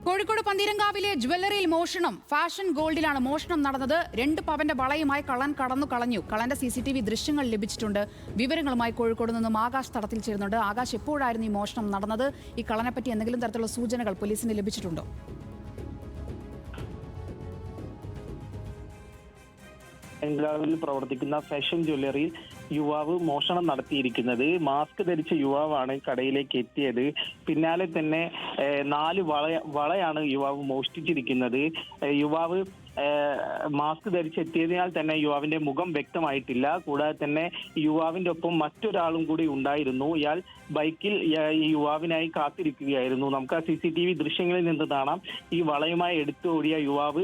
കോഴിക്കോട് പന്തീരങ്കാവിലെ ജ്വല്ലറിയിൽ മോഷണം. ഫാഷൻ ഗോൾഡിലാണ് മോഷണം നടന്നത്. 2 പവന്റെ വളയുമായി കള്ളൻ കളഞ്ഞു. കള്ളന്റെ CCTV ദൃശ്യങ്ങൾ ലഭിച്ചിട്ടുണ്ട്. വിവരങ്ങളുമായി കോഴിക്കോട് നിന്നും ആകാശ് തടത്തിൽ ചേരുന്നുണ്ട്. ആകാശ്, എപ്പോഴായിരുന്നു ഈ മോഷണം നടന്നത്? ഈ കള്ളനെപ്പറ്റി എന്തെങ്കിലും തരത്തിലുള്ള സൂചനകൾ പോലീസിന് ലഭിച്ചിട്ടുണ്ടോ? ബംഗ്ലാവിൽ പ്രവർത്തിക്കുന്ന ഫാഷൻ ജ്വല്ലറിയിൽ യുവാവ് മോഷണം നടത്തിയിരിക്കുന്നത്. മാസ്ക് ധരിച്ച യുവാവാണ് കടയിലേക്ക് എത്തിയത്. പിന്നാലെ തന്നെ 4 വളയാണ് യുവാവ് മോഷ്ടിച്ചിരിക്കുന്നത്. യുവാവ് മാസ്ക് ധരിച്ചെത്തിയതിനാൽ തന്നെ യുവാവിന്റെ മുഖം വ്യക്തമായിട്ടില്ല. കൂടാതെ തന്നെ യുവാവിന്റെ ഒപ്പം മറ്റൊരാളും കൂടി ഉണ്ടായിരുന്നു. ഇയാൾ ബൈക്കിൽ ഈ യുവാവിനായി കാത്തിരിക്കുകയായിരുന്നു. നമുക്ക് ആ CCTV ദൃശ്യങ്ങളിൽ നിന്ന് കാണാം. ഈ വളയുമായി എടുത്തു ഓടിയ യുവാവ്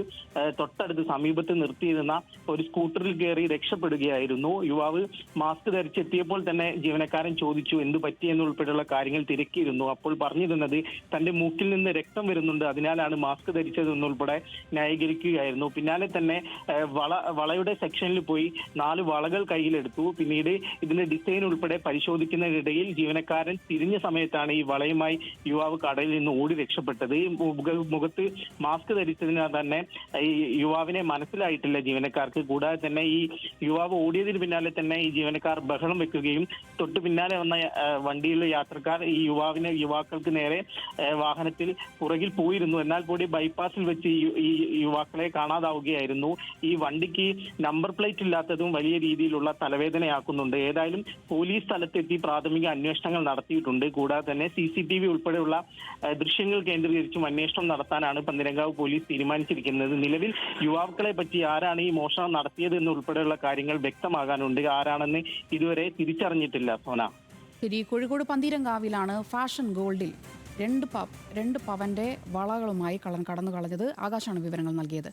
തൊട്ടടുത്ത് സമീപത്ത് നിർത്തിയിരുന്ന ഒരു സ്കൂട്ടറിൽ കയറി രക്ഷപ്പെടുകയായിരുന്നു. യുവാവ് മാസ്ക് ധരിച്ചെത്തിയപ്പോൾ തന്നെ ജീവനക്കാരൻ ചോദിച്ചു എന്ത് പറ്റി എന്നുൾപ്പെടെയുള്ള കാര്യങ്ങൾ തിരക്കിയിരുന്നു. അപ്പോൾ പറഞ്ഞിരുന്നത് തന്റെ മൂക്കിൽ നിന്ന് രക്തം വരുന്നുണ്ട്, അതിനാലാണ് മാസ്ക് ധരിച്ചത് എന്നുൾപ്പെടെ ന്യായീകരിക്കുകയായിരുന്നു. പിന്നാലെ തന്നെ വളയുടെ സെക്ഷനിൽ പോയി 4 വളകൾ കയ്യിലെടുത്തു. പിന്നീട് ഇതിന്റെ ഡിസൈൻ ഉൾപ്പെടെ പരിശോധിക്കുന്നതിനിടയിൽ ജീവനക്കാരൻ തിരിഞ്ഞ സമയത്താണ് ഈ വളയുമായി യുവാവ് കടയിൽ നിന്ന് ഓടി രക്ഷപ്പെട്ടത്. മുഖത്ത് മാസ്ക് ധരിച്ചതിനാൽ തന്നെ ഈ യുവാവിനെ മനസ്സിലായിട്ടില്ല ജീവനക്കാർക്ക്. കൂടാതെ തന്നെ ഈ യുവാവ് ഓടിയതിന് പിന്നാലെ തന്നെ ഈ ജീവനക്കാർ ബഹളം വെക്കുകയും തൊട്ടു പിന്നാലെ വന്ന വണ്ടിയിലെ യാത്രക്കാർ ഈ യുവാക്കൾക്ക് നേരെ വാഹനത്തിൽ പുറകിൽ പോയിരുന്നു. എന്നാൽ കൂടി ബൈപ്പാസിൽ വെച്ച് ഈ യുവാക്കളെ കാണാതാവുകയായിരുന്നു. ഈ വണ്ടിക്ക് നമ്പർ പ്ലേറ്റ് ഇല്ലാത്തതും വലിയ രീതിയിലുള്ള തലവേദനയാക്കുന്നുണ്ട്. ഏതായാലും പോലീസ് സ്ഥലത്തെത്തി പ്രാഥമിക അന്വേഷണങ്ങൾ നടത്തിയിട്ടുണ്ട്. കൂടാതെ തന്നെ CCTV ഉൾപ്പെടെയുള്ള ദൃശ്യങ്ങൾ കേന്ദ്രീകരിച്ചും അന്വേഷണം നടത്താനാണ് പന്തീരങ്കാവ് പോലീസ് തീരുമാനിച്ചിരിക്കുന്നത്. നിലവിൽ യുവാക്കളെ പറ്റി ആരാണ് ഈ മോഷണം നടത്തിയത് എന്നുൾപ്പെടെയുള്ള കാര്യങ്ങൾ വ്യക്തമാകാനുണ്ട്. ആരാണെന്ന് ഇതുവരെ തിരിച്ചറിഞ്ഞിട്ടില്ല. സോന, ശരി. കോഴിക്കോട് പന്തീരങ്കാവിലാണ് ഫാഷൻ ഗോൾഡിൽ 2 പവന്റെ വളകളുമായി കള്ളൻ കടന്നു കളഞ്ഞത്. ആകാശാണ് വിവരങ്ങൾ നൽകിയത്.